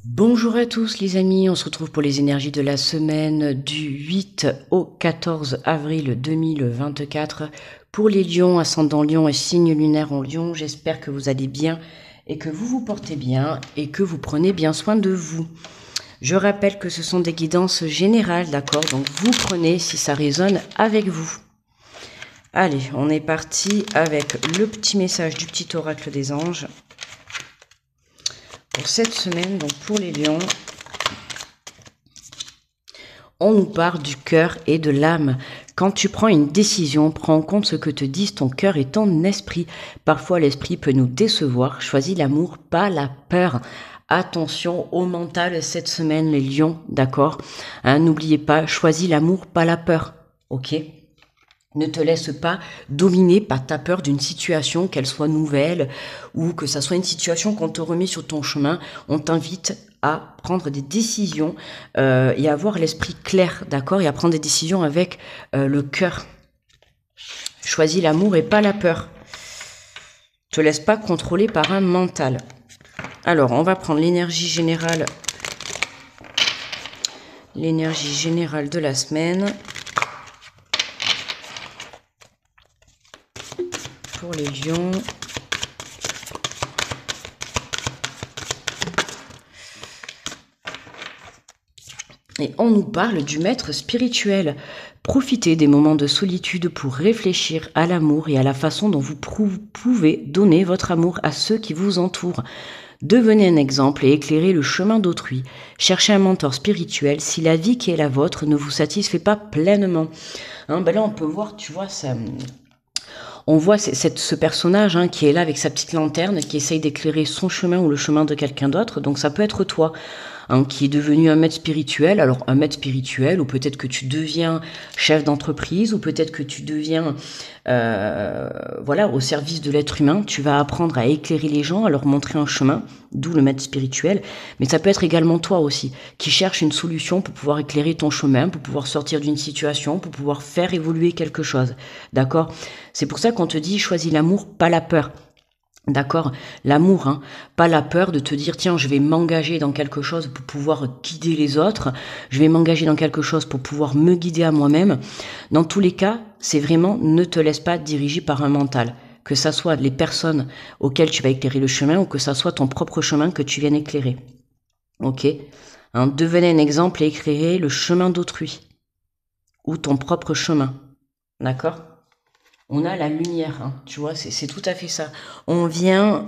Bonjour à tous les amis, on se retrouve pour les énergies de la semaine du 8 au 14 avril 2024 pour les lions, ascendant lion et signe lunaire en lion. J'espère que vous allez bien et que vous vous portez bien et que vous prenez bien soin de vous. Je rappelle que ce sont des guidances générales, d'accord? Donc vous prenez si ça résonne avec vous. Allez, on est parti avec le petit message du petit oracle des anges. Pour cette semaine, donc pour les lions, on nous parle du cœur et de l'âme. Quand tu prends une décision, prends en compte ce que te disent ton cœur et ton esprit. Parfois, l'esprit peut nous décevoir. Choisis l'amour, pas la peur. Attention au mental cette semaine, les lions, d'accord? N'oubliez pas, choisis l'amour, pas la peur, ok? Ne te laisse pas dominer par ta peur d'une situation, qu'elle soit nouvelle ou que ça soit une situation qu'on te remet sur ton chemin. On t'invite à prendre des décisions et à avoir l'esprit clair, d'accord? Et à prendre des décisions avec le cœur. Choisis l'amour et pas la peur. Ne te laisse pas contrôler par un mental. Alors, on va prendre l'énergie générale. L'énergie générale de la semaine. Pour les lions. Et on nous parle du maître spirituel. Profitez des moments de solitude pour réfléchir à l'amour et à la façon dont vous pouvez donner votre amour à ceux qui vous entourent. Devenez un exemple et éclairez le chemin d'autrui. Cherchez un mentor spirituel si la vie qui est la vôtre ne vous satisfait pas pleinement. Là, on peut voir, tu vois, ça... On voit ce personnage qui est là avec sa petite lanterne, qui essaye d'éclairer son chemin ou le chemin de quelqu'un d'autre. Donc ça peut être toi, qui est devenu un maître spirituel. Alors un maître spirituel, ou peut-être que tu deviens chef d'entreprise, ou peut-être que tu deviens au service de l'être humain. Tu vas apprendre à éclairer les gens, à leur montrer un chemin, d'où le maître spirituel. Mais ça peut être également toi aussi, qui cherche une solution pour pouvoir éclairer ton chemin, pour pouvoir sortir d'une situation, pour pouvoir faire évoluer quelque chose. D'accord ? C'est pour ça qu'on te dit, choisis l'amour, pas la peur. D'accord? L'amour, pas la peur de te dire, tiens, je vais m'engager dans quelque chose pour pouvoir guider les autres, je vais m'engager dans quelque chose pour pouvoir me guider à moi-même. Dans tous les cas, c'est vraiment, ne te laisse pas diriger par un mental. Que ça soit les personnes auxquelles tu vas éclairer le chemin ou que ça soit ton propre chemin que tu viennes éclairer. Ok? Devenez un exemple et éclairez le chemin d'autrui. Ou ton propre chemin. D'accord? On a la lumière, tu vois, c'est tout à fait ça. On vient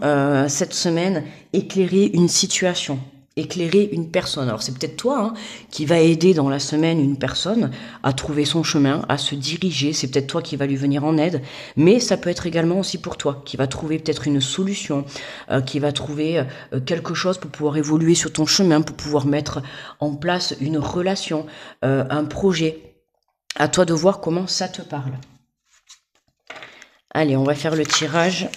cette semaine éclairer une situation, éclairer une personne. Alors c'est peut-être toi qui va aider dans la semaine une personne à trouver son chemin, à se diriger. C'est peut-être toi qui va lui venir en aide, mais ça peut être également aussi pour toi, qui va trouver peut-être une solution, qui va trouver quelque chose pour pouvoir évoluer sur ton chemin, pour pouvoir mettre en place une relation, un projet. À toi de voir comment ça te parle. Allez, on va faire le tirage.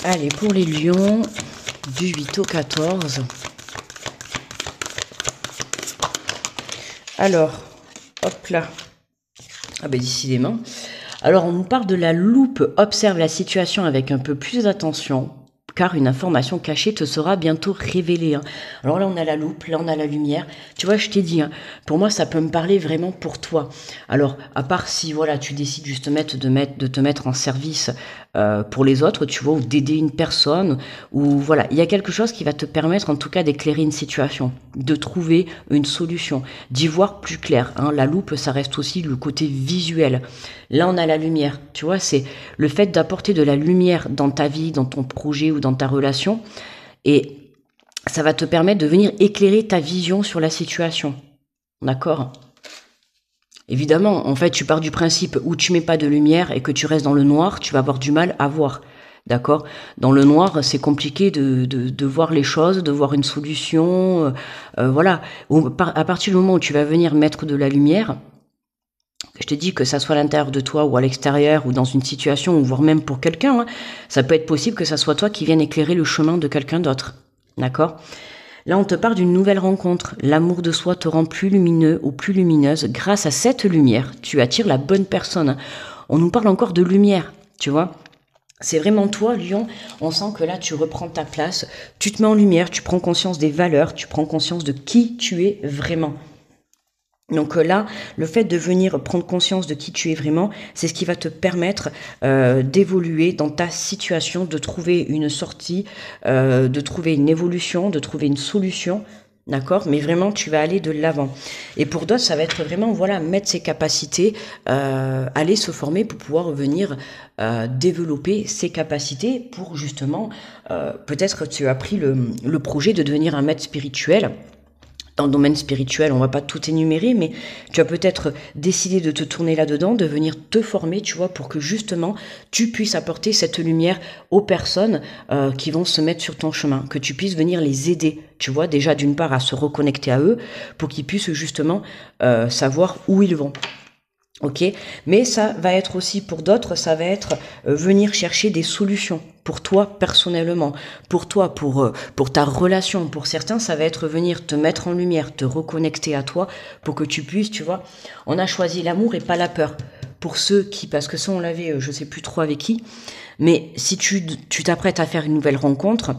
Allez, pour les lions, du 8 au 14. Alors, hop là. Ah ben décidément. Alors, on nous parle de la loupe. Observe la situation avec un peu plus d'attention, car une information cachée te sera bientôt révélée. Alors là, on a la loupe, là, on a la lumière. Tu vois, je t'ai dit, pour moi, ça peut me parler vraiment pour toi. Alors, à part si, voilà, tu décides justement de te mettre en service pour les autres, tu vois, ou d'aider une personne, ou voilà, il y a quelque chose qui va te permettre, en tout cas, d'éclairer une situation, de trouver une solution, d'y voir plus clair. La loupe, ça reste aussi le côté visuel. Là, on a la lumière, tu vois, c'est le fait d'apporter de la lumière dans ta vie, dans ton projet ou dans ta relation, et ça va te permettre de venir éclairer ta vision sur la situation. D'accord ? Évidemment, en fait, tu pars du principe où tu mets pas de lumière et que tu restes dans le noir, tu vas avoir du mal à voir. D'accord? Dans le noir, c'est compliqué de voir les choses, de voir une solution. Voilà. À partir du moment où tu vas venir mettre de la lumière, je te dis que ça soit à l'intérieur de toi ou à l'extérieur ou dans une situation, ou voire même pour quelqu'un, ça peut être possible que ça soit toi qui vienne éclairer le chemin de quelqu'un d'autre. D'accord ? Là, on te parle d'une nouvelle rencontre. L'amour de soi te rend plus lumineux ou plus lumineuse. Grâce à cette lumière, tu attires la bonne personne. On nous parle encore de lumière, tu vois. C'est vraiment toi, Lion. On sent que là, tu reprends ta place. Tu te mets en lumière, tu prends conscience des valeurs, tu prends conscience de qui tu es vraiment. Donc là, le fait de venir prendre conscience de qui tu es vraiment, c'est ce qui va te permettre d'évoluer dans ta situation, de trouver une sortie, de trouver une évolution, de trouver une solution. D'accord? Mais vraiment, tu vas aller de l'avant. Et pour d'autres, ça va être vraiment, voilà, mettre ses capacités, aller se former pour pouvoir venir développer ses capacités pour justement, peut-être tu as pris le projet de devenir un maître spirituel. Dans le domaine spirituel, on va pas tout énumérer, mais tu as peut-être décidé de te tourner là-dedans, de venir te former, tu vois, pour que justement tu puisses apporter cette lumière aux personnes qui vont se mettre sur ton chemin, que tu puisses venir les aider, tu vois, déjà d'une part à se reconnecter à eux, pour qu'ils puissent justement savoir où ils vont. Ok, mais ça va être aussi pour d'autres, ça va être venir chercher des solutions pour toi personnellement, pour toi, pour ta relation. Pour certains, ça va être venir te mettre en lumière, te reconnecter à toi pour que tu puisses, tu vois, on a choisi l'amour et pas la peur. Pour ceux qui, parce que ça on l'avait, je sais plus trop avec qui, mais si tu t'apprêtes à faire une nouvelle rencontre,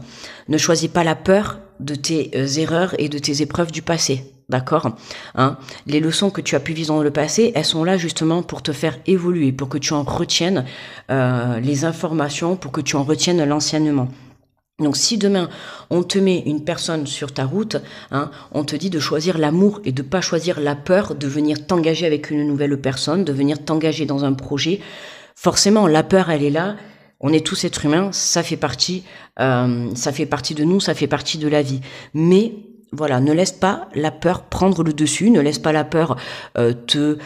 ne choisis pas la peur de tes erreurs et de tes épreuves du passé. D'accord, hein, les leçons que tu as pu vivre dans le passé, elles sont là justement pour te faire évoluer, pour que tu en retiennes les informations, pour que tu en retiennes l'enseignement. Donc si demain on te met une personne sur ta route, hein, on te dit de choisir l'amour et de pas choisir la peur, de venir t'engager avec une nouvelle personne, de venir t'engager dans un projet, forcément la peur elle est là. On est tous êtres humains, ça fait partie de nous, ça fait partie de la vie. Mais voilà, ne laisse pas la peur prendre le dessus, ne laisse pas la peur te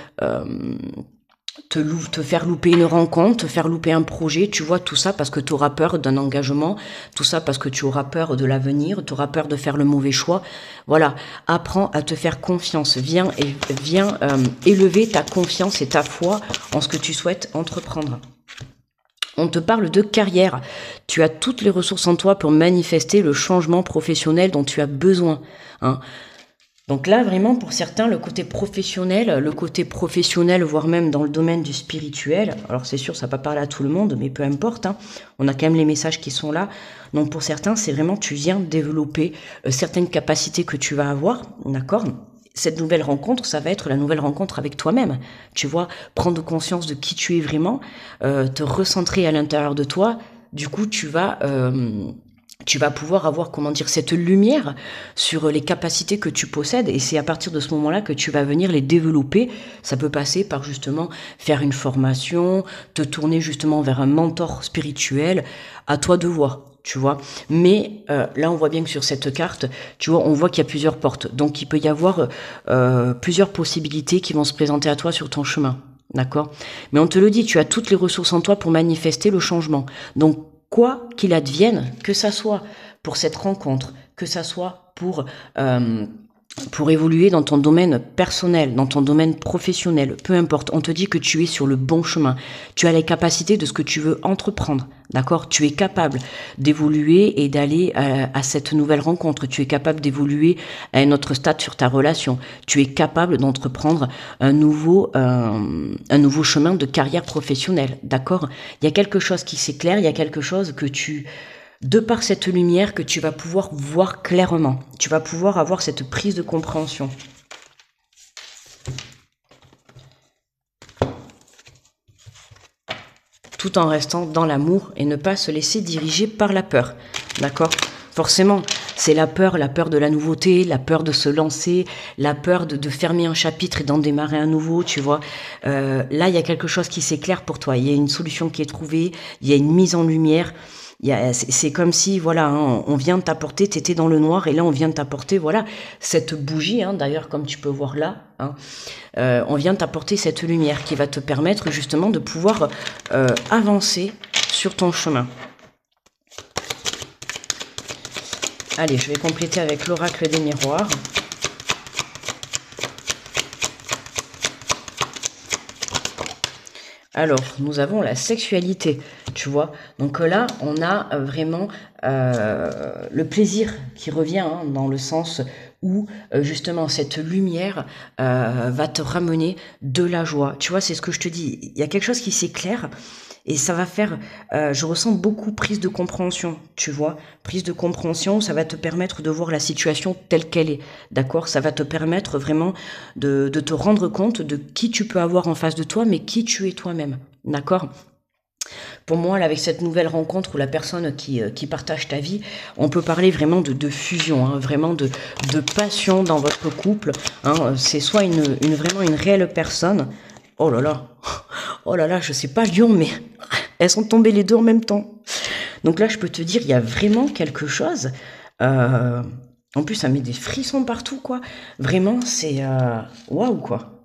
faire louper une rencontre, te faire louper un projet, tu vois, tout ça parce que tu auras peur d'un engagement, tout ça parce que tu auras peur de l'avenir, tu auras peur de faire le mauvais choix. Voilà, apprends à te faire confiance, viens élever ta confiance et ta foi en ce que tu souhaites entreprendre. On te parle de carrière. Tu as toutes les ressources en toi pour manifester le changement professionnel dont tu as besoin. Hein. Donc là, vraiment, pour certains, le côté professionnel, voire même dans le domaine du spirituel, alors c'est sûr, ça ne va pas parler à tout le monde, mais peu importe, hein, on a quand même les messages qui sont là. Donc pour certains, c'est vraiment, tu viens développer certaines capacités que tu vas avoir, d'accord ? Cette nouvelle rencontre, ça va être la nouvelle rencontre avec toi-même. Tu vois, prendre conscience de qui tu es vraiment, te recentrer à l'intérieur de toi. Du coup, tu vas pouvoir avoir, comment dire, cette lumière sur les capacités que tu possèdes. Et c'est à partir de ce moment-là que tu vas venir les développer. Ça peut passer par justement faire une formation, te tourner justement vers un mentor spirituel. À toi de voir. Tu vois, mais là on voit bien que sur cette carte, tu vois, on voit qu'il y a plusieurs portes, donc il peut y avoir plusieurs possibilités qui vont se présenter à toi sur ton chemin, d'accord? Mais on te le dit, tu as toutes les ressources en toi pour manifester le changement. Donc quoi qu'il advienne, que ça soit pour cette rencontre, que ça soit pour évoluer dans ton domaine personnel, dans ton domaine professionnel, peu importe, on te dit que tu es sur le bon chemin. Tu as les capacités de ce que tu veux entreprendre, d'accord? Tu es capable d'évoluer et d'aller à cette nouvelle rencontre. Tu es capable d'évoluer à un autre stade sur ta relation. Tu es capable d'entreprendre un nouveau chemin de carrière professionnelle, d'accord? Il y a quelque chose qui s'éclaire, il y a quelque chose que de par cette lumière que tu vas pouvoir voir clairement. Tu vas pouvoir avoir cette prise de compréhension. Tout en restant dans l'amour et ne pas se laisser diriger par la peur. D'accord ? Forcément, c'est la peur de la nouveauté, la peur de se lancer, la peur de fermer un chapitre et d'en démarrer un nouveau, tu vois. Là, il y a quelque chose qui s'éclaire pour toi. Il y a une solution qui est trouvée, il y a une mise en lumière. C'est comme si, voilà, hein, on vient de t'apporter, t'étais dans le noir, et là on vient de t'apporter, voilà, cette bougie, hein, d'ailleurs comme tu peux voir là, hein, on vient de t'apporter cette lumière qui va te permettre justement de pouvoir avancer sur ton chemin. Allez, je vais compléter avec l'oracle des miroirs. Alors, nous avons la sexualité, tu vois. Donc là, on a vraiment le plaisir qui revient, hein, dans le sens où justement cette lumière va te ramener de la joie. Tu vois, c'est ce que je te dis. Il y a quelque chose qui s'éclaire et ça va faire, je ressens beaucoup prise de compréhension, tu vois. Prise de compréhension, ça va te permettre de voir la situation telle qu'elle est, d'accord? Ça va te permettre vraiment de te rendre compte de qui tu peux avoir en face de toi, mais qui tu es toi-même, d'accord? Pour moi, là, avec cette nouvelle rencontre ou la personne qui partage ta vie, on peut parler vraiment de fusion, hein, vraiment de passion dans votre couple. Hein. C'est soit vraiment une réelle personne. Oh là là, oh là là, je sais pas Lyon, mais elles sont tombées les deux en même temps. Donc là, je peux te dire, il y a vraiment quelque chose. Euh, En plus, ça met des frissons partout, quoi. Vraiment, c'est waouh, quoi.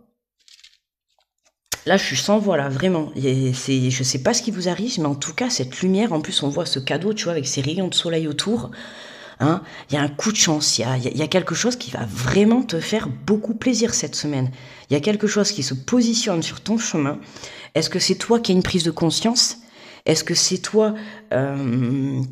Là, je suis sans voix, là, vraiment. Je sais pas ce qui vous arrive, mais en tout cas, cette lumière, en plus, on voit ce cadeau, tu vois, avec ces rayons de soleil autour. Hein, il y a un coup de chance, il y a quelque chose qui va vraiment te faire beaucoup plaisir cette semaine. Il y a quelque chose qui se positionne sur ton chemin. Est-ce que c'est toi qui as une prise de conscience? Est-ce que c'est toi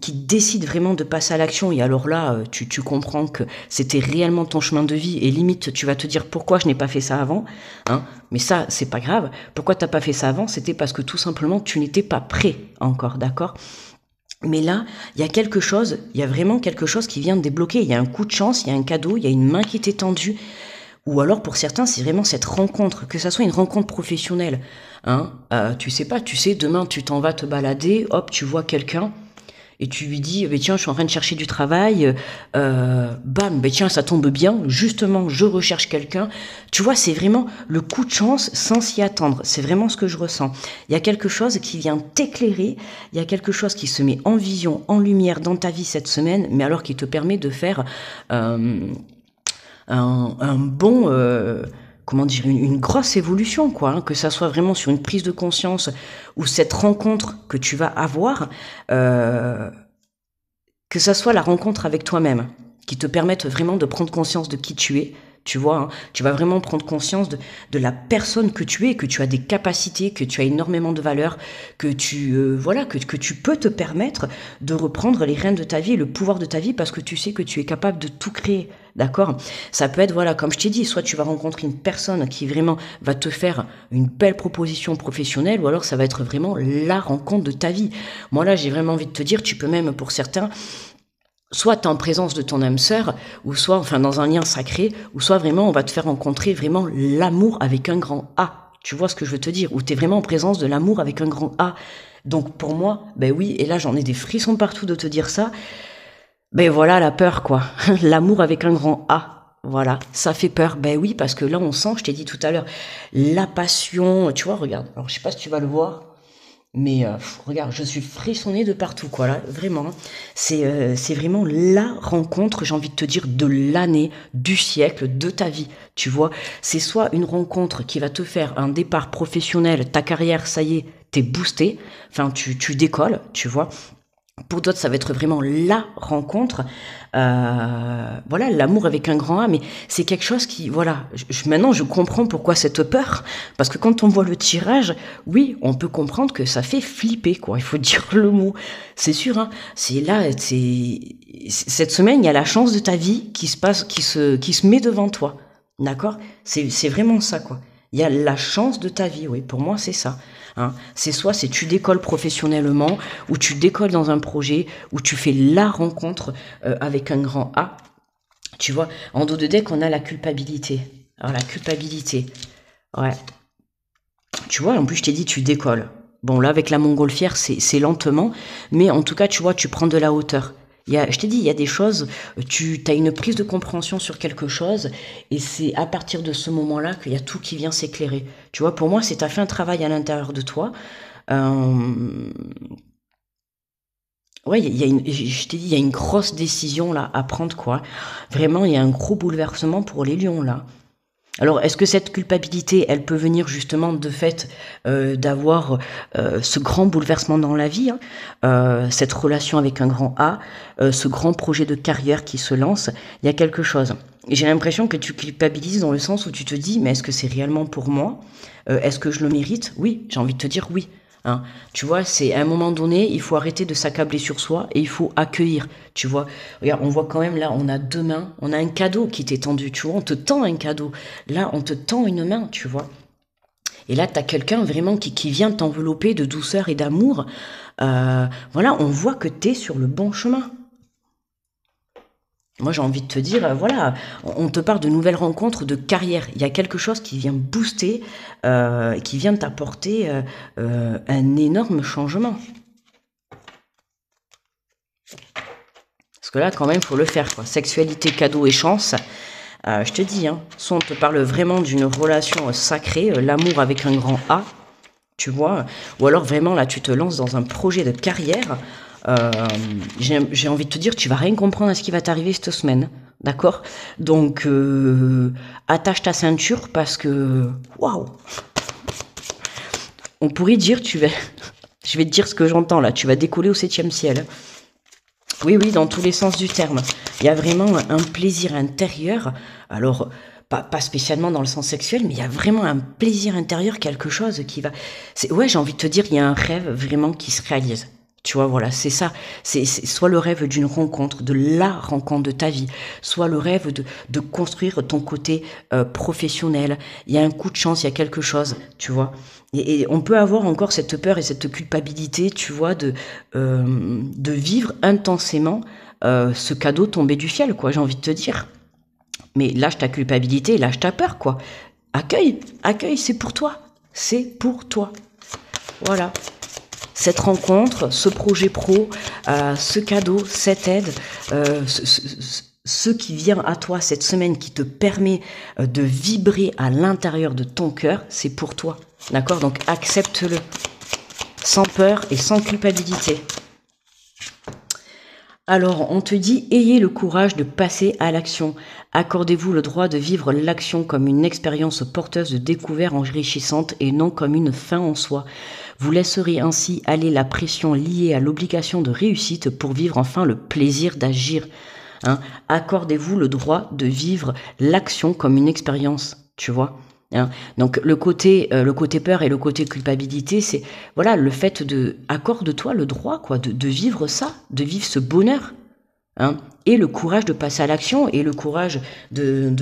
qui décides vraiment de passer à l'action? Et alors là, tu comprends que c'était réellement ton chemin de vie et limite, tu vas te dire pourquoi je n'ai pas fait ça avant. Hein, mais ça, c'est pas grave. Pourquoi t'as pas fait ça avant? C'était parce que tout simplement, tu n'étais pas prêt encore, d'accord? Mais là, il y a quelque chose, il y a vraiment quelque chose qui vient de débloquer. Il y a un coup de chance, il y a un cadeau, il y a une main qui t'est tendue. Ou alors pour certains, c'est vraiment cette rencontre, que ça soit une rencontre professionnelle. Hein, tu sais pas, tu sais, demain tu t'en vas te balader, hop, tu vois quelqu'un et tu lui dis, eh tiens, je suis en train de chercher du travail, bam, tiens, ça tombe bien, justement, je recherche quelqu'un. Tu vois, c'est vraiment le coup de chance sans s'y attendre. C'est vraiment ce que je ressens. Il y a quelque chose qui vient t'éclairer, il y a quelque chose qui se met en vision, en lumière dans ta vie cette semaine, mais alors qui te permet de faire un bon, comment dire, une grosse évolution, quoi, hein, que ça soit vraiment sur une prise de conscience ou cette rencontre que tu vas avoir, euh, que ça soit la rencontre avec toi-même, qui te permette vraiment de prendre conscience de qui tu es. Tu vois, hein, tu vas vraiment prendre conscience de la personne que tu es, que tu as des capacités, que tu as énormément de valeur, que voilà, que tu peux te permettre de reprendre les rênes de ta vie et le pouvoir de ta vie parce que tu sais que tu es capable de tout créer. D'accord? Ça peut être, voilà, comme je t'ai dit, soit tu vas rencontrer une personne qui vraiment va te faire une belle proposition professionnelle, ou alors ça va être vraiment la rencontre de ta vie. Moi là, j'ai vraiment envie de te dire, tu peux même, pour certains, soit tu es en présence de ton âme sœur, ou soit, enfin, dans un lien sacré, ou soit vraiment, on va te faire rencontrer vraiment l'amour avec un grand A. Tu vois ce que je veux te dire? Ou tu es vraiment en présence de l'amour avec un grand A. Donc pour moi, ben oui, et là j'en ai des frissons partout de te dire ça, ben voilà la peur quoi. L'amour avec un grand A. Voilà, ça fait peur. Ben oui, parce que là on sent, je t'ai dit tout à l'heure, la passion. Tu vois, regarde. Alors je sais pas si tu vas le voir, mais regarde, je suis frissonnée de partout quoi là, vraiment. Hein. C'est vraiment la rencontre, j'ai envie de te dire, de l'année, du siècle, de ta vie. Tu vois, c'est soit une rencontre qui va te faire un départ professionnel, ta carrière, ça y est, t'es boosté. Enfin, tu décolles, tu vois. Pour d'autres, ça va être vraiment la rencontre. Voilà, l'amour avec un grand A, mais c'est quelque chose qui, voilà, maintenant je comprends pourquoi cette peur, parce que quand on voit le tirage, oui, on peut comprendre que ça fait flipper, quoi, il faut dire le mot. C'est sûr, hein, c'est là, cette semaine, il y a la chance de ta vie qui se passe, qui se met devant toi, d'accord? C'est vraiment ça, quoi. Il y a la chance de ta vie, oui, pour moi c'est ça. Hein. C'est tu décolles professionnellement, ou tu décolles dans un projet, ou tu fais la rencontre avec un grand A. Tu vois, en dos de deck, on a la culpabilité. Alors la culpabilité, ouais. Tu vois, en plus je t'ai dit tu décolles. Bon là avec la montgolfière c'est lentement, mais en tout cas tu vois tu prends de la hauteur. Je t'ai dit, il y a des choses, tu as une prise de compréhension sur quelque chose, et c'est à partir de ce moment-là qu'il y a tout qui vient s'éclairer. Tu vois, pour moi, c'est tu as fait un travail à l'intérieur de toi. Euh, ouais, je t'ai dit, il y a une grosse décision là à prendre, quoi. Vraiment, il y a un gros bouleversement pour les lions là. Alors, est-ce que cette culpabilité, elle peut venir justement de fait d'avoir ce grand bouleversement dans la vie, hein, cette relation avec un grand A, ce grand projet de carrière qui se lance? Il y a quelque chose. J'ai l'impression que tu culpabilises dans le sens où tu te dis, mais est-ce que c'est réellement pour moi? Est-ce que je le mérite? Oui, j'ai envie de te dire oui. Hein. Tu vois, c'est à un moment donné, il faut arrêter de s'accabler sur soi et il faut accueillir. Tu vois, regarde, on voit quand même là, on a deux mains, on a un cadeau qui t'est tendu. Tu vois, on te tend un cadeau. Là, on te tend une main, tu vois. Et là, t'as quelqu'un vraiment qui vient t'envelopper de douceur et d'amour. Voilà, on voit que t'es sur le bon chemin. Moi, j'ai envie de te dire, voilà, on te parle de nouvelles rencontres, de carrière. Il y a quelque chose qui vient booster, qui vient t'apporter un énorme changement. Parce que là, quand même, il faut le faire, quoi. Sexualité, cadeau et chance. Je te dis, hein, soit on te parle vraiment d'une relation sacrée, l'amour avec un grand A, tu vois, ou alors vraiment, là, tu te lances dans un projet de carrière. J'ai envie de te dire, tu vas rien comprendre à ce qui va t'arriver cette semaine, d'accord? Donc, attache ta ceinture parce que, waouh! On pourrait dire, je vais te dire ce que j'entends là, tu vas décoller au 7e ciel. Oui, oui, dans tous les sens du terme. Il y a vraiment un plaisir intérieur. Alors, pas spécialement dans le sens sexuel, mais il y a vraiment un plaisir intérieur, quelque chose qui va... Ouais, j'ai envie de te dire, il y a un rêve vraiment qui se réalise. Tu vois, voilà, c'est ça. C'est soit le rêve d'une rencontre, de la rencontre de ta vie, soit le rêve de construire ton côté professionnel. Il y a un coup de chance, il y a quelque chose, tu vois. Et on peut avoir encore cette peur et cette culpabilité, tu vois, de vivre intensément ce cadeau tombé du ciel, quoi, j'ai envie de te dire. Mais lâche ta culpabilité, lâche ta peur, quoi. Accueille, c'est pour toi. C'est pour toi. Voilà. Cette rencontre, ce projet pro, ce cadeau, cette aide, ce qui vient à toi cette semaine, qui te permet de vibrer à l'intérieur de ton cœur, c'est pour toi. D'accord? Donc accepte-le. Sans peur et sans culpabilité. Alors, on te dit, ayez le courage de passer à l'action. Accordez-vous le droit de vivre l'action comme une expérience porteuse de découverte enrichissante et non comme une fin en soi. Vous laisserez ainsi aller la pression liée à l'obligation de réussite pour vivre enfin le plaisir d'agir. Hein. Accordez-vous le droit de vivre l'action comme une expérience, tu vois. Hein. Donc le côté peur et le côté culpabilité, c'est voilà le fait de accorde-toi le droit quoi de vivre ça, de vivre ce bonheur, hein, et le courage de passer à l'action et le courage de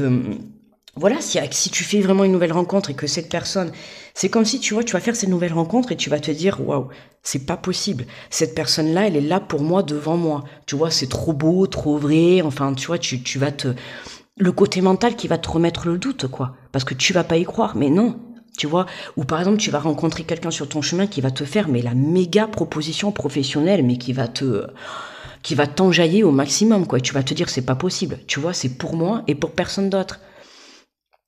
voilà si tu fais vraiment une nouvelle rencontre et que cette personne, c'est comme si tu vois tu vas faire cette nouvelle rencontre et tu vas te dire waouh c'est pas possible cette personne là elle est là pour moi devant moi, tu vois c'est trop beau trop vrai, enfin tu vois tu vas te le côté mental qui va te remettre le doute, quoi. Parce que tu vas pas y croire, mais non. Tu vois, ou par exemple, tu vas rencontrer quelqu'un sur ton chemin qui va te faire, mais la méga proposition professionnelle, mais qui va t'enjailler au maximum, quoi. Et tu vas te dire, c'est pas possible. Tu vois, c'est pour moi et pour personne d'autre.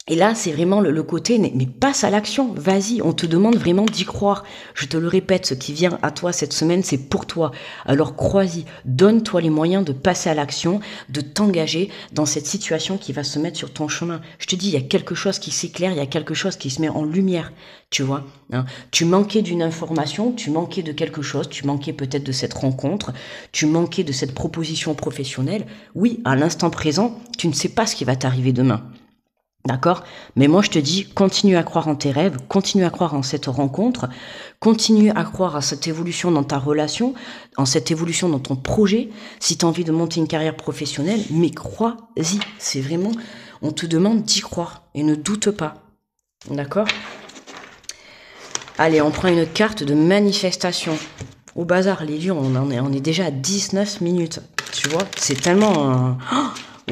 Et là, c'est vraiment le côté, mais passe à l'action, vas-y, on te demande vraiment d'y croire. Je te le répète, ce qui vient à toi cette semaine, c'est pour toi. Alors crois-y, donne-toi les moyens de passer à l'action, de t'engager dans cette situation qui va se mettre sur ton chemin. Je te dis, il y a quelque chose qui s'éclaire, il y a quelque chose qui se met en lumière, tu vois. Hein. Tu manquais d'une information, tu manquais de quelque chose, tu manquais peut-être de cette rencontre, tu manquais de cette proposition professionnelle. Oui, à l'instant présent, tu ne sais pas ce qui va t'arriver demain. D'accord? Mais moi, je te dis, continue à croire en tes rêves, continue à croire en cette rencontre, continue à croire à cette évolution dans ta relation, en cette évolution dans ton projet. Si tu as envie de monter une carrière professionnelle, mais crois-y. C'est vraiment, on te demande d'y croire et ne doute pas. D'accord? Allez, on prend une carte de manifestation. Au bazar, les lions, on est déjà à 19 minutes. Tu vois? C'est tellement...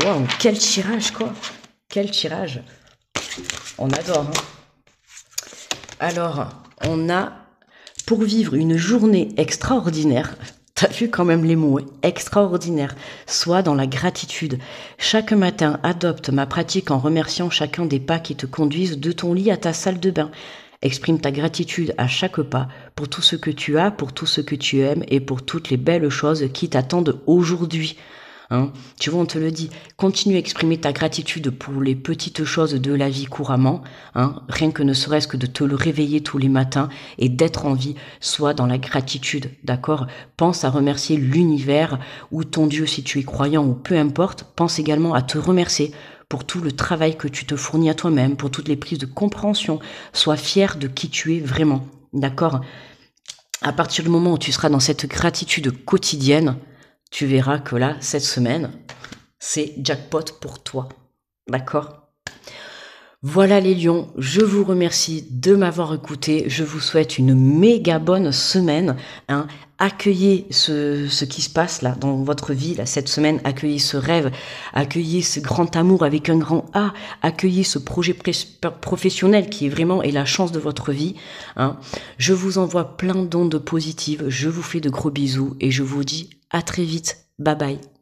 Waouh, quel tirage, quoi! Quel tirage! On adore. Hein. Alors, on a pour vivre une journée extraordinaire. T'as vu quand même les mots, hein, extraordinaire. Sois dans la gratitude. Chaque matin, adopte ma pratique en remerciant chacun des pas qui te conduisent de ton lit à ta salle de bain. Exprime ta gratitude à chaque pas pour tout ce que tu as, pour tout ce que tu aimes et pour toutes les belles choses qui t'attendent aujourd'hui. hein. Tu vois, on te le dit, continue à exprimer ta gratitude pour les petites choses de la vie couramment, hein. Rien que ne serait-ce que de te le réveiller tous les matins et d'être en vie, sois dans la gratitude, d'accord? Pense à remercier l'univers ou ton Dieu si tu es croyant ou peu importe. Pense également à te remercier pour tout le travail que tu te fournis à toi-même, pour toutes les prises de compréhension. Sois fier de qui tu es vraiment, d'accord? À partir du moment où tu seras dans cette gratitude quotidienne, tu verras que là, cette semaine, c'est jackpot pour toi. D'accord? Voilà les lions, je vous remercie de m'avoir écouté. Je vous souhaite une méga bonne semaine, hein. Accueillez ce qui se passe là dans votre vie là, cette semaine. Accueillez ce rêve, accueillez ce grand amour avec un grand A, accueillez ce projet professionnel qui est vraiment la chance de votre vie, hein. Je vous envoie plein d'ondes positives, je vous fais de gros bisous et je vous dis à très vite. Bye bye.